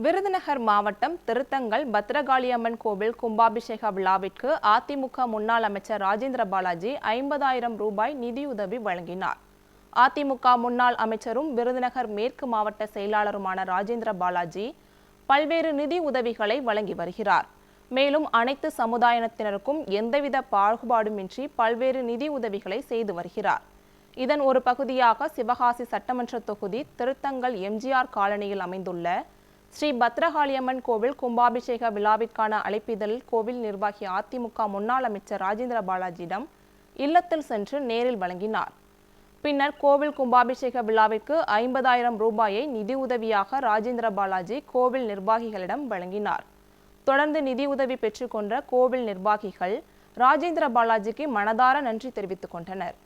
விருதுநகர் மாவட்டம் திருத்தங்கல் பத்ரகாளியம்மன் கோவில் கும்பாபிஷேக விழாவிற்கு அதிமுக முன்னாள் அமைச்சர் ராஜேந்திர பாலாஜி 50,000 ரூபாய் நிதியுதவி வழங்கினார். அதிமுக முன்னாள் அமைச்சரும் விருதுநகர் மேற்கு மாவட்ட செயலாளருமான ராஜேந்திர பாலாஜி பல்வேறு நிதி உதவிகளை வழங்கி வருகிறார். மேலும் அனைத்து சமுதாயத்தினருக்கும் எந்தவித பாகுபாடுமின்றி பல்வேறு நிதி உதவிகளை செய்து வருகிறார். இதன் ஒரு பகுதியாக சிவகாசி சட்டமன்ற தொகுதி திருத்தங்கல் எம்ஜிஆர் காலனியில் அமைந்துள்ள ஸ்ரீ பத்ரகாளியம்மன் கோவில் கும்பாபிஷேக விழாவிற்கான அழைப்பிதழில் கோவில் நிர்வாகி அதிமுக முன்னாள் அமைச்சர் ராஜேந்திர பாலாஜியிடம் இல்லத்தில் சென்று நேரில் வழங்கினார். பின்னர் கோவில் கும்பாபிஷேக விழாவிற்கு 50,000 ரூபாயை நிதியுதவியாக ராஜேந்திர பாலாஜி கோவில் நிர்வாகிகளிடம் வழங்கினார். தொடர்ந்து நிதியுதவி பெற்றுக்கொண்ட கோவில் நிர்வாகிகள் ராஜேந்திர பாலாஜிக்கு மனதார நன்றி தெரிவித்துக் கொண்டனர்.